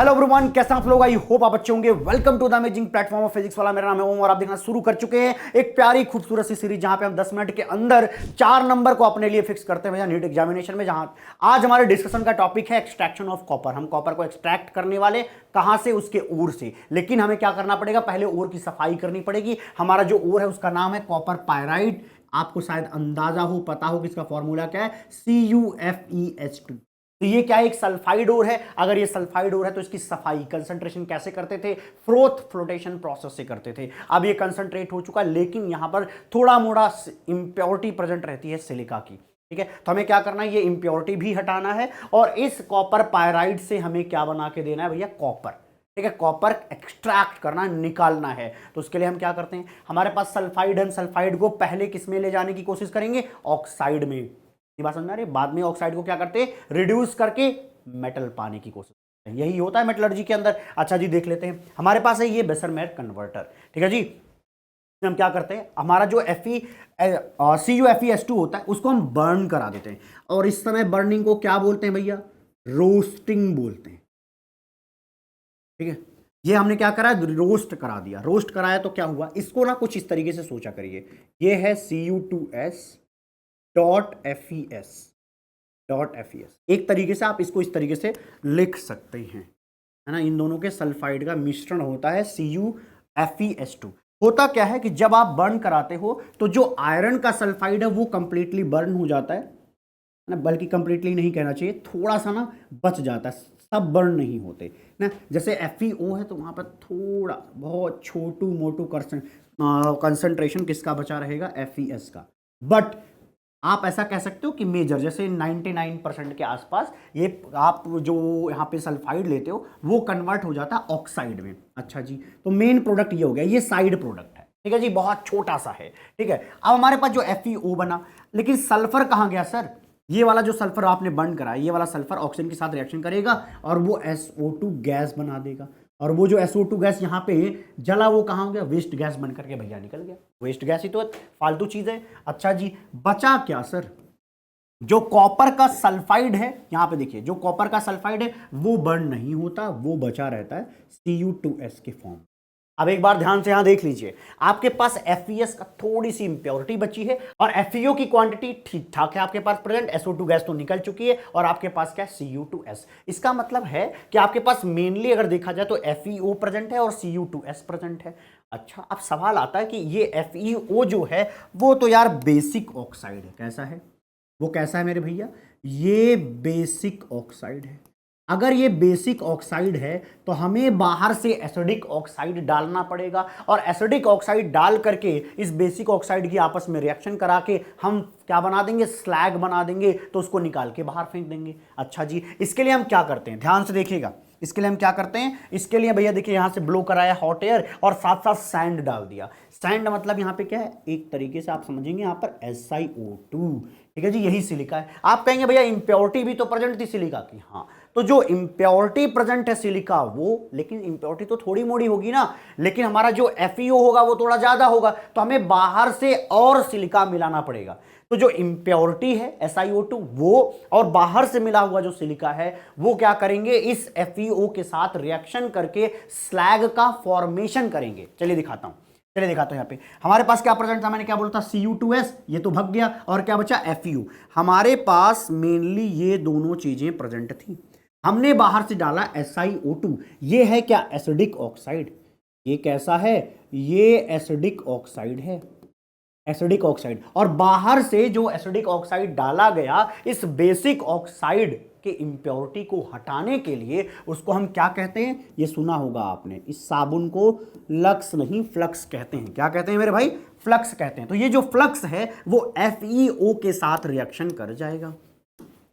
Hello everyone, कैसे आप लोग? आई होप आप अच्छे होंगे। Welcome to the amazing platform of Physics Wallah. मेरा नाम है ओम और आप देखना शुरू कर चुके हैं एक प्यारी खूबसूरत सी सीरीज जहां पे हम 10 मिनट के अंदर 4 नंबर को अपने लिए फिक्स करते हैं भैया नीट एग्जामिनेशन में। जहां आज हमारे डिस्कशन का टॉपिक है एक्सट्रैक्शन ऑफ कॉपर। हम कॉपर को एक्सट्रैक्ट करने वाले कहां से? उसके ओर से। लेकिन हमें क्या करना पड़ेगा? पहले ओर की सफाई करनी पड़ेगी। हमारा जो ओर है उसका नाम है कॉपर पायराइट। आपको शायद अंदाजा हो, पता हो कि इसका फॉर्मूला क्या है, CuFeS2। तो ये क्या है? एक सल्फाइड ओर है। अगर ये सल्फाइड ओर है तो इसकी सफाई कंसंट्रेशन कैसे करते थे? फ्लोटेशन प्रोसेस से करते थे। अब ये कंसंट्रेट हो चुका, लेकिन यहां पर थोड़ा मोड़ा इंप्योरिटी प्रेजेंट रहती है सिलिका की। ठीक है, तो हमें क्या करना है? ये इंप्योरिटी भी हटाना है और इस कॉपर पायराइड से हमें क्या बना के देना है भैया? कॉपर। ठीक है, कॉपर एक्सट्रैक्ट करना, निकालना है। तो उसके लिए हम क्या करते हैं? हमारे पास सल्फाइड है, सल्फाइड को पहले किस में ले जाने की कोशिश करेंगे? ऑक्साइड में। ये बात समझ में आ रही है? बाद में ऑक्साइड को क्या करते हैं? रिड्यूस करके मेटल पाने की कोशिश करते हैं। यही होता है मेटलर्जी के अंदर। अच्छा जी, देख लेते हैं। हमारे पास है ये बेसरमेयर कन्वर्टर। ठीक है जी, हम क्या करते हैं? हमारा जो CuFeS2 होता है उसको हम बर्न करा देते हैं। और इस समय बर्निंग को क्या बोलते हैं भैया? रोस्टिंग बोलते हैं। ठीक है, ये हमने क्या करा? रोस्ट करा दिया। रोस्ट कराया तो क्या हुआ? इसको ना कुछ इस तरीके से सोचा करिए। ये है Cu2S डॉट FeS। एक तरीके से आप इसको इस तरीके से लिख सकते हैं, है ना। इन दोनों के सल्फाइड का मिश्रण होता है CuFeS2। होता क्या है कि जब आप बर्न कराते हो तो जो आयरन का सल्फाइड है वो कंप्लीटली बर्न हो जाता है ना, बल्कि कंप्लीटली नहीं कहना चाहिए, थोड़ा सा ना बच जाता है। सब बर्न नहीं होते ना। जैसे FeO है तो वहां पर थोड़ा बहुत छोटू मोटू कंसंट्रेशन किसका बचा रहेगा? FeS का। बट आप ऐसा कह सकते हो कि मेजर, जैसे 99% के आसपास ये आप जो यहाँ पे सल्फाइड लेते हो वो कन्वर्ट हो जाता है ऑक्साइड में। अच्छा जी, तो मेन प्रोडक्ट ये हो गया, ये साइड प्रोडक्ट है। ठीक है जी, बहुत छोटा सा है। ठीक है, अब हमारे पास जो FeO बना, लेकिन सल्फर कहाँ गया सर? ये वाला जो सल्फर आपने बर्न करा, ये वाला सल्फर ऑक्सीजन के साथ रिएक्शन करेगा और वो SO2 गैस बना देगा। और वो जो SO2 गैस यहाँ पे जला वो कहाँ हो गया? वेस्ट गैस बन करके भैया निकल गया। वेस्ट गैस ही तो फालतू चीज है। अच्छा जी, बचा क्या सर? जो कॉपर का सल्फाइड है, यहां पे देखिए, जो कॉपर का सल्फाइड है वो बर्न नहीं होता, वो बचा रहता है Cu2S के फॉर्म। अब एक बार ध्यान से यहां देख लीजिए, आपके पास FeS का थोड़ी सी इंप्योरिटी बची है और FeO की क्वांटिटी ठीक ठाक है आपके पास प्रेजेंट। SO2 गैस तो निकल चुकी है और आपके पास क्या? Cu2S। इसका मतलब है कि आपके पास मेनली अगर देखा जाए तो FeO प्रेजेंट है और Cu2S प्रेजेंट है। अच्छा, अब सवाल आता है कि ये FeO जो है वो तो यार बेसिक ऑक्साइड है। कैसा है वो? कैसा है मेरे भैया? ये बेसिक ऑक्साइड है। अगर ये बेसिक ऑक्साइड है तो हमें बाहर से एसिडिक ऑक्साइड डालना पड़ेगा और एसिडिक ऑक्साइड डाल करके इस बेसिक ऑक्साइड की आपस में रिएक्शन करा के हम क्या बना देंगे? स्लैग बना देंगे। तो उसको निकाल के बाहर फेंक देंगे। अच्छा जी, इसके लिए हम क्या करते हैं? ध्यान से देखिएगा। इसके लिए हम क्या करते हैं? इसके लिए भैया देखिए, यहां से ब्लो कराया हॉट एयर और साथ साथ सैंड डाल दिया। सैंड मतलब यहां पे क्या है? एक तरीके से आप समझेंगे यहां पर SiO2। ठीक है जी, यही सिलिका है। आप कहेंगे भैया इंप्योरिटी भी तो प्रेजेंट थी सिलिका की। हाँ, तो जो इंप्योरिटी प्रेजेंट है सिलिका वो, लेकिन इंप्योरिटी तो थोड़ी मोड़ी होगी ना, लेकिन हमारा जो FeO होगा वो थोड़ा ज्यादा होगा, तो हमें बाहर से और सिलिका मिलाना पड़ेगा। तो जो इंप्योरिटी है SiO2 वो, और बाहर से मिला हुआ जो सिलिका है वो क्या करेंगे? इस FeO के साथ रिएक्शन करके स्लैग का फॉर्मेशन करेंगे। चलिए दिखाता हूं, चलिए दिखाता हूं। यहाँ पे हमारे पास क्या प्रेजेंट था? मैंने क्या बोला था? Cu2S, ये तो भग गया और क्या बचा? FeO। हमारे पास मेनली ये दोनों चीजें प्रेजेंट थी। हमने बाहर से डाला SiO2। ये है क्या? Acidic oxide. ये कैसा है? ये एसिडिक ऑक्साइड है, एसिडिक ऑक्साइड। और बाहर से जो एसिडिक ऑक्साइड डाला गया, इस बेसिक ऑक्साइड के इंप्योरिटी को हटाने के लिए उसको हम क्या कहते हैं? ये सुना होगा आपने, इस साबुन को लक्स नहीं फ्लक्स कहते हैं। क्या कहते हैं मेरे भाई? फ्लक्स कहते हैं। तो ये जो फ्लक्स है वो FeO के साथ रिएक्शन कर जाएगा।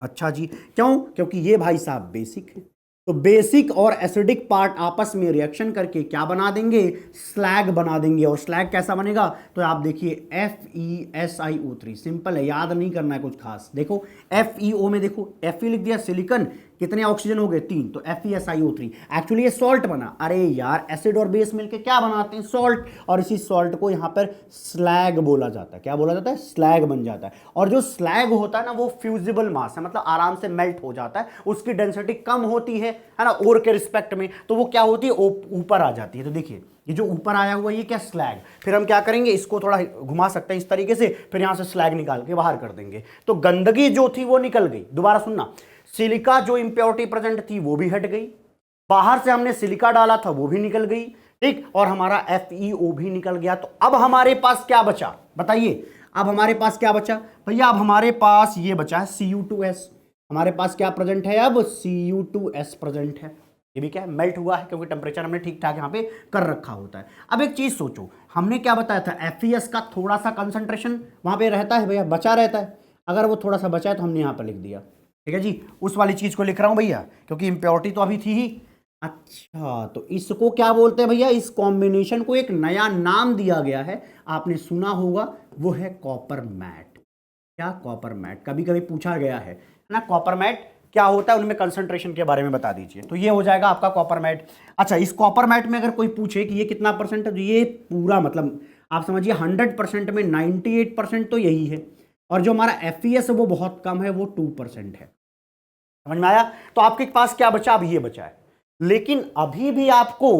अच्छा जी, क्यों? क्योंकि ये भाई साहब बेसिक है। तो बेसिक और एसिडिक पार्ट आपस में रिएक्शन करके क्या बना देंगे? स्लैग बना देंगे। और स्लैग कैसा बनेगा? तो आप देखिए FeSiO3। सिंपल है, याद नहीं करना है कुछ खास। देखो FeO में देखो, Fe लिख दिया सिलिकन, कितने ऑक्सीजन हो गए 3, तो FeSiO3। एक्चुअली ये सॉल्ट बना। अरे यार एसिड और बेस मिलके क्या बनाते हैं, सॉल्ट। और इसी सॉल्ट को यहाँ पर स्लैग बोला जाता है। क्या बोला जाता है, स्लैग बन जाता है। और जो स्लैग होता है ना वो फ्यूजिबल मास है, मतलब आराम से मेल्ट हो जाता है, उसकी डेंसिटी कम होती है ना, ओर के रिस्पेक्ट में। तो वो क्या होती है, ऊपर आ जाती है। तो देखिए ये जो ऊपर आया हुआ ये क्या, स्लैग। फिर हम क्या करेंगे, इसको थोड़ा घुमा सकते हैं इस तरीके से, फिर यहां से स्लैग निकाल के बाहर कर देंगे, तो गंदगी जो थी वो निकल गई। दोबारा सुनना, सिलिका जो इंप्योरिटी प्रेजेंट थी वो भी हट गई, बाहर से हमने सिलिका डाला था वो भी निकल गई, ठीक, और हमारा FeO भी निकल गया। तो अब हमारे पास क्या बचा बताइए, अब हमारे पास क्या बचा भैया, अब हमारे पास ये बचा है Cu2s। हमारे पास क्या प्रेजेंट है, अब Cu2s प्रेजेंट है। ये भी क्या है, मेल्ट हुआ है, क्योंकि टेम्परेचर हमने ठीक ठाक यहाँ पे कर रखा होता है। अब एक चीज सोचो, हमने क्या बताया था, FeS का थोड़ा सा कंसंट्रेशन वहां पे रहता है भैया, बचा रहता है। अगर वो थोड़ा सा बचा है तो हमने यहाँ पर लिख दिया, ठीक है जी, उस वाली चीज को लिख रहा हूं भैया, क्योंकि इंप्योरिटी तो अभी थी ही। अच्छा, तो इसको क्या बोलते हैं भैया, इस कॉम्बिनेशन को एक नया नाम दिया गया है, आपने सुना होगा, वो है कॉपर मैट। क्या, कॉपर मैट। कभी कभी पूछा गया है ना, कॉपर मैट क्या होता है, उनमें कंसंट्रेशन के बारे में बता दीजिए। तो ये हो जाएगा आपका कॉपर मैट। अच्छा, इस कॉपर मैट में अगर कोई पूछे कि ये कितना परसेंट है, तो ये पूरा मतलब आप समझिए 100% में 98% तो यही है, और जो हमारा FeS है वो बहुत कम है, वो 2% है। समझ में आया। तो आपके पास क्या बचा, अब ये बचा है। लेकिन अभी भी आपको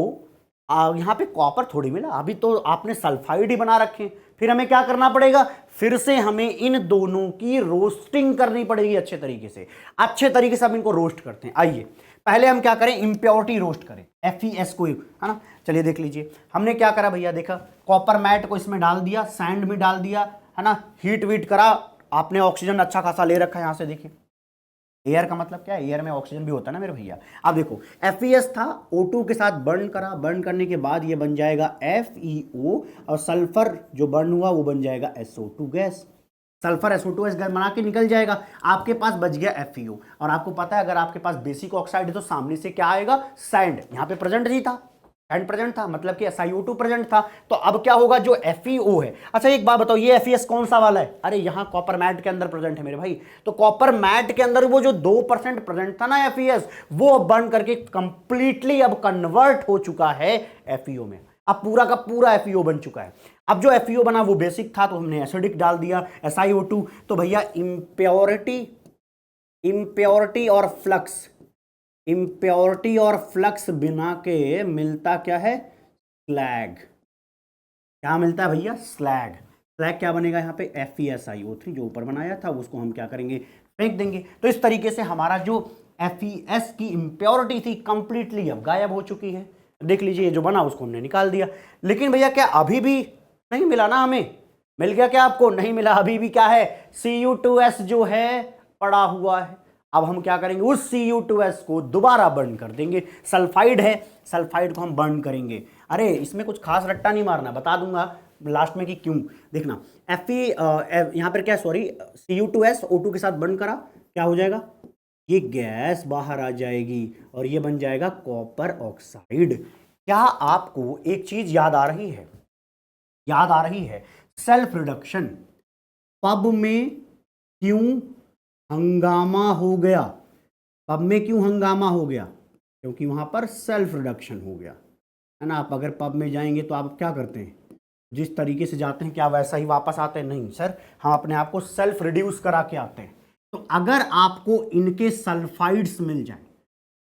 यहां पे कॉपर थोड़ी मिला, अभी तो आपने सल्फाइड ही बना रखे। फिर हमें क्या करना पड़ेगा, फिर से हमें इन दोनों की रोस्टिंग करनी पड़ेगी अच्छे तरीके से। अच्छे तरीके से हम इनको रोस्ट करते हैं। आइए पहले हम क्या करें, इंप्योरिटी रोस्ट करें, FeS को, है ना। चलिए देख लीजिए हमने क्या करा भैया, देखा कॉपर मैट को इसमें डाल दिया, सैंड में डाल दिया, है ना, हीट वीट करा, आपने ऑक्सीजन अच्छा खासा ले रखा है। यहां से देखिए एयर का मतलब क्या है, एयर में ऑक्सीजन भी होता है ना मेरे भैया। अब देखो FeS था, O2 के साथ बर्न करा, बर्न करने के बाद ये बन जाएगा FeO, और सल्फर जो बर्न हुआ वो बन जाएगा SO2 gas. Sulphur SO2 gas बना के निकल जाएगा, आपके पास बच गया FeO। और आपको पता है अगर आपके पास बेसिक ऑक्साइड है तो सामने से क्या आएगा, सैंड। यहाँ पे प्रेजेंट नहीं था, सैंड प्रेजेंट था, मतलब कि SiO2 प्रेजेंट था। तो अब क्या होगा, जो FeO है। अच्छा एक बात बताओ, ये FeS कौन सा वाला है, अरे यहाँ कॉपर मैट के अंदर प्रेजेंट है मेरे भाई। तो कॉपर मैट के अंदर वो जो 2% प्रेजेंट था ना FeS, वो बर्न करके कंप्लीटली अब कन्वर्ट हो चुका है FeO में। अब पूरा का पूरा FeO बन चुका है। अब जो FeO बना वो बेसिक था, तो हमने एसिडिक डाल दिया SiO2। तो भैया इंप्योरिटी और फ्लक्स, इंप्योरिटी और फ्लक्स बिना के मिलता क्या है, स्लैग। क्या मिलता है भैया, स्लैग। स्लैग क्या बनेगा यहाँ पे, FeSiO3 जो ऊपर बनाया था उसको हम क्या करेंगे, फेंक देंगे। तो इस तरीके से हमारा जो FeS की इंप्योरिटी थी कंप्लीटली अब गायब हो चुकी है। देख लीजिए जो बना उसको हमने निकाल दिया। लेकिन भैया क्या अभी भी नहीं मिला ना, हमें मिल गया क्या, आपको नहीं मिला, अभी भी क्या है, Cu2S जो है पड़ा हुआ है। अब हम क्या करेंगे, उस Cu2S को दोबारा बर्न कर देंगे। सल्फाइड है, सल्फाइड को हम बर्न करेंगे। अरे इसमें कुछ खास रट्टा नहीं मारना, बता दूंगा लास्ट में कि क्यों। देखना यहाँ पर क्या, सॉरी, Cu2S O2 के साथ बर्न करा, क्या हो जाएगा, ये गैस बाहर आ जाएगी और ये बन जाएगा कॉपर ऑक्साइड। क्या आपको एक चीज याद आ रही है, याद आ रही है, सेल्फ रिडक्शन। पब में क्यों हंगामा हो गया, पब में क्यों हंगामा हो गया, क्योंकि वहां पर सेल्फ रिडक्शन हो गया, है ना। आप अगर पब में जाएंगे तो आप क्या करते हैं, जिस तरीके से जाते हैं क्या वैसा ही वापस आते हैं, नहीं सर, हम अपने आप को सेल्फ रिड्यूस करा के आते हैं। तो अगर आपको इनके सल्फाइड्स मिल जाए,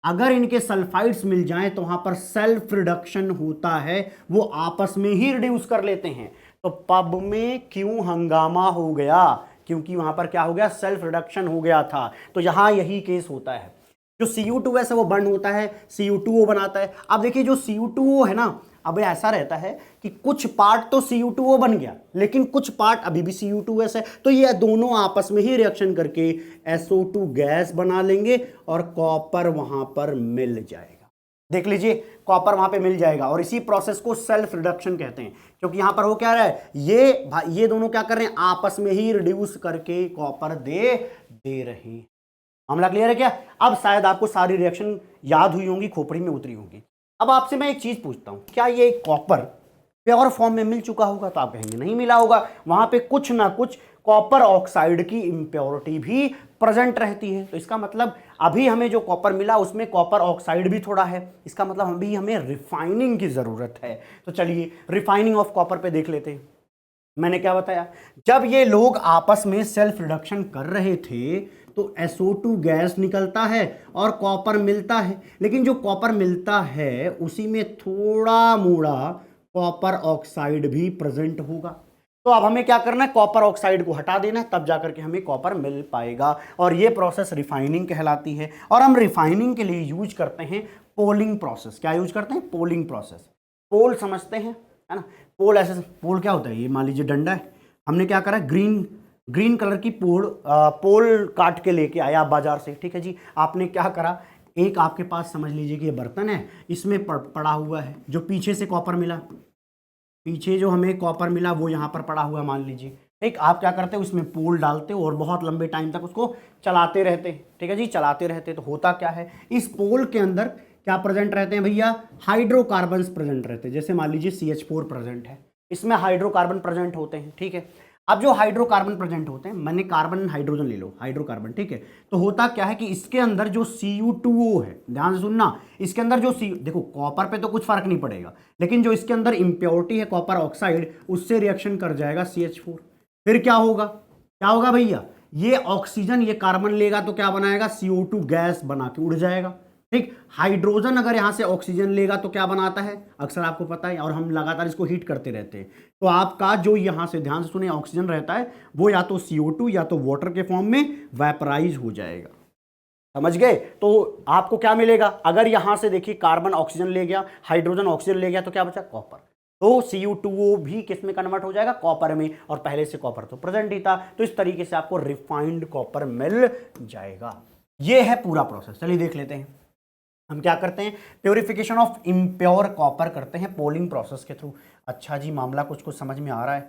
अगर इनके सल्फाइड्स मिल जाएं तो वहां पर सेल्फ रिडक्शन होता है, वो आपस में ही रिड्यूस कर लेते हैं। तो पब में क्यों हंगामा हो गया, क्योंकि वहां पर क्या हो गया, सेल्फ रिडक्शन हो गया था। तो यहां यही केस होता है, जो Cu2S है वो बर्न होता है, Cu2O बनाता है। अब देखिए जो Cu2O है ना, अब ऐसा रहता है कि कुछ पार्ट तो Cu2O बन गया लेकिन कुछ पार्ट अभी भी Cu2S है, तो ये दोनों आपस में ही रिएक्शन करके SO2 गैस बना लेंगे और कॉपर वहां पर मिल जाएगा। देख लीजिए कॉपर वहां पे मिल जाएगा, और इसी प्रोसेस को सेल्फ रिडक्शन कहते हैं। क्योंकि यहां पर हो क्या रहा है, ये दोनों क्या कर रहे हैं, आपस में ही रिड्यूस करके कॉपर दे रहे हैं। मामला क्लियर है क्या। अब शायद आपको सारी रिएक्शन याद हुई होंगी, खोपड़ी में उतरी होंगी। अब आपसे मैं एक चीज पूछता हूं, क्या ये कॉपर प्योर फॉर्म में मिल चुका होगा, तो आप कहेंगे नहीं मिला होगा, वहां पे कुछ ना कुछ कॉपर ऑक्साइड की इम्प्योरिटी भी प्रेजेंट रहती है। तो इसका मतलब अभी हमें जो कॉपर मिला उसमें कॉपर ऑक्साइड भी थोड़ा है, इसका मतलब अभी हमें रिफाइनिंग की जरूरत है। तो चलिए रिफाइनिंग ऑफ कॉपर पे देख लेते हैं। मैंने क्या बताया, जब ये लोग आपस में सेल्फ रिडक्शन कर रहे थे तो SO2 गैस निकलता है और कॉपर मिलता है, लेकिन जो कॉपर मिलता है उसी में थोड़ा मोड़ा कॉपर ऑक्साइड भी प्रेजेंट होगा। तो अब हमें क्या करना है, कॉपर ऑक्साइड को हटा देना है, तब जाकर के हमें कॉपर मिल पाएगा, और ये प्रोसेस रिफाइनिंग कहलाती है। और हम रिफाइनिंग के लिए यूज करते हैं पोलिंग प्रोसेस। क्या यूज करते हैं, पोलिंग प्रोसेस। पोल समझते हैं, है ना। पोल ऐसे, पोल क्या होता है, ये मान लीजिए डंडा है, हमने क्या करा, ग्रीन कलर की पोल काट के लेके आया आप बाजार से, ठीक है जी। आपने क्या करा, एक आपके पास समझ लीजिए कि ये बर्तन है, इसमें पड़ा हुआ है जो पीछे से कॉपर मिला, पीछे जो हमें कॉपर मिला वो यहाँ पर पड़ा हुआ मान लीजिए, ठीक। आप क्या करते हो, उसमें पोल डालते हो और बहुत लंबे टाइम तक उसको चलाते रहते, ठीक है जी, चलाते रहते। तो होता क्या है, इस पोल के अंदर क्या प्रेजेंट रहते हैं भैया, हाइड्रोकार्बन्स प्रेजेंट रहते हैं। जैसे मान लीजिए CH4 प्रेजेंट है, इसमें हाइड्रोकार्बन प्रेजेंट होते हैं, ठीक है। अब जो हाइड्रोकार्बन प्रेजेंट होते हैं, मैंने कार्बन हाइड्रोजन ले लो, हाइड्रोकार्बन, ठीक है। तो होता क्या है कि इसके अंदर जो Cu2O है, ध्यान से सुनना, इसके अंदर जो देखो कॉपर पे तो कुछ फर्क नहीं पड़ेगा, लेकिन जो इसके अंदर इम्प्योरिटी है कॉपर ऑक्साइड, उससे रिएक्शन कर जाएगा CH4। फिर क्या होगा, क्या होगा भैया, ये ऑक्सीजन ये कार्बन लेगा तो क्या बनाएगा, CO2 गैस बना के उड़ जाएगा, ठीक। हाइड्रोजन अगर यहां से ऑक्सीजन लेगा तो क्या बनाता है, अक्सर आपको पता है, और हम लगातार इसको हीट करते रहते हैं। तो आपका जो यहां से, ध्यान से सुने, ऑक्सीजन रहता है वो या तो CO2 या तो वाटर के फॉर्म में वेपराइज हो जाएगा, समझ गए। तो आपको क्या मिलेगा, अगर यहां से देखिए कार्बन ऑक्सीजन ले गया, हाइड्रोजन ऑक्सीजन ले गया, तो क्या बचा, कॉपर। तो Cu2O भी किस में कन्वर्ट हो जाएगा, कॉपर में, और पहले से कॉपर तो प्रेजेंट ही था। तो इस तरीके से आपको रिफाइंड कॉपर मिल जाएगा। ये है पूरा प्रोसेस। चलिए देख लेते हैं हम क्या करते हैं, प्योरिफिकेशन ऑफ इम्प्योर कॉपर करते हैं पोलिंग प्रोसेस के थ्रू। अच्छा जी, मामला कुछ कुछ समझ में आ रहा है।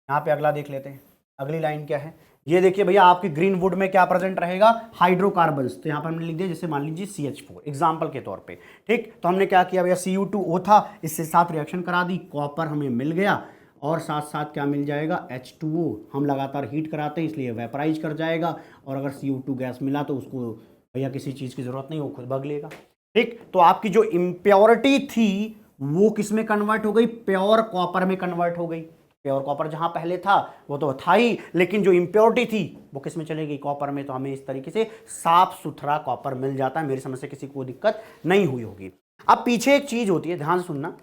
यहाँ पे अगला देख लेते हैं, अगली लाइन क्या है, ये देखिए भैया, आपकी ग्रीन वुड में क्या प्रेजेंट रहेगा, हाइड्रोकार्बन्स। तो यहाँ पर हमने लिख दिया, जैसे मान लीजिए CH4 एग्जाम्पल के तौर पे, ठीक। तो हमने क्या किया भैया, Cu2O था, इससे साथ रिएक्शन करा दी, कॉपर हमें मिल गया, और साथ साथ क्या मिल जाएगा, H2O। हम लगातार हीट कराते हैं इसलिए वेपराइज कर जाएगा, और अगर CO2 गैस मिला तो उसको भैया किसी चीज़ की ज़रूरत नहीं, वो खुद भग लेगा, ठीक। तो आपकी जो इम्प्योरिटी थी वो किस में कन्वर्ट हो गई, प्योर कॉपर में कन्वर्ट हो गई। प्योर कॉपर जहां पहले था वो तो था ही, लेकिन जो इम्प्योरिटी थी वो किस में चली गई, कॉपर में। तो हमें इस तरीके से साफ सुथरा कॉपर मिल जाता है। मेरी समझ से किसी को दिक्कत नहीं हुई होगी। अब पीछे एक चीज होती है, ध्यान से सुनना,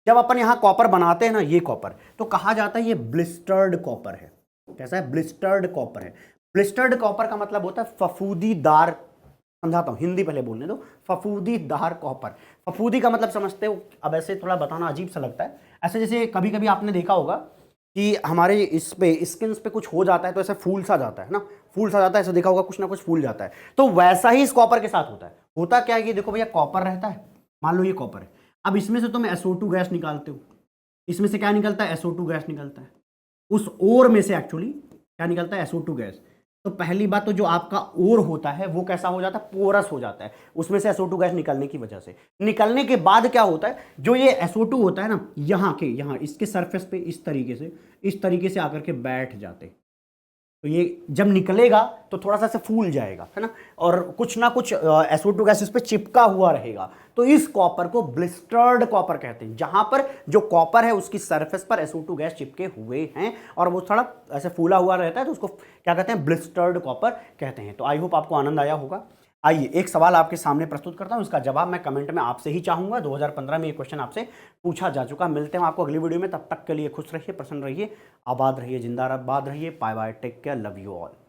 जब अपन यहां कॉपर बनाते हैं ना, ये कॉपर तो कहा जाता है ये ब्लिस्टर्ड कॉपर है। कैसा है, ब्लिस्टर्ड कॉपर है। ब्लिस्टर्ड कॉपर का मतलब होता है फफूदीदार, समझाता हूँ, हिंदी पहले बोलने दो, फफूदीदार कॉपर। फफूदी का मतलब समझते हो, अब ऐसे थोड़ा बताना अजीब सा लगता है, ऐसे जैसे कभी कभी आपने देखा होगा कि हमारे इस पे स्किन पे कुछ हो जाता है तो ऐसे फूल सा जाता है ना, फूल सा जाता है, ऐसा देखा होगा, कुछ ना कुछ फूल जाता है। तो वैसा ही इस कॉपर के साथ होता है। होता क्या है कि देखो भैया, कॉपर रहता है, मान लो ये कॉपर है, अब इसमें से तुम SO2 गैस निकालते हो, इसमें से क्या निकलता है, SO2 गैस निकलता है, उस ओर में से एक्चुअली क्या निकलता है, SO2 गैस। तो पहली बात तो जो आपका ओर होता है वो कैसा हो जाता है, पोरस हो जाता है, उसमें से SO2 गैस निकलने की वजह से। निकलने के बाद क्या होता है, जो ये SO2 होता है ना, यहाँ इसके सरफेस पे इस तरीके से आकर के बैठ जाते। तो ये जब निकलेगा तो थोड़ा सा ऐसे फूल जाएगा, है ना, और कुछ ना कुछ SO2 गैस इस पे चिपका हुआ रहेगा। तो इस कॉपर को ब्लिस्टर्ड कॉपर कहते हैं, जहां पर जो कॉपर है उसकी सरफेस पर SO2 गैस चिपके हुए हैं और वो थोड़ा ऐसे फूला हुआ रहता है, तो उसको क्या कहते हैं, ब्लिस्टर्ड कॉपर कहते हैं। तो आई होप आपको आनंद आया होगा। आइए एक सवाल आपके सामने प्रस्तुत करता हूं, इसका जवाब मैं कमेंट में आपसे ही चाहूंगा। 2015 में ये क्वेश्चन आपसे पूछा जा चुका। मिलते हैं आपको अगली वीडियो में, तब तक के लिए खुश रहिए, प्रसन्न रहिए, आबाद रहिए, जिंदाबाद रहिए। Bye bye, take care, love you all.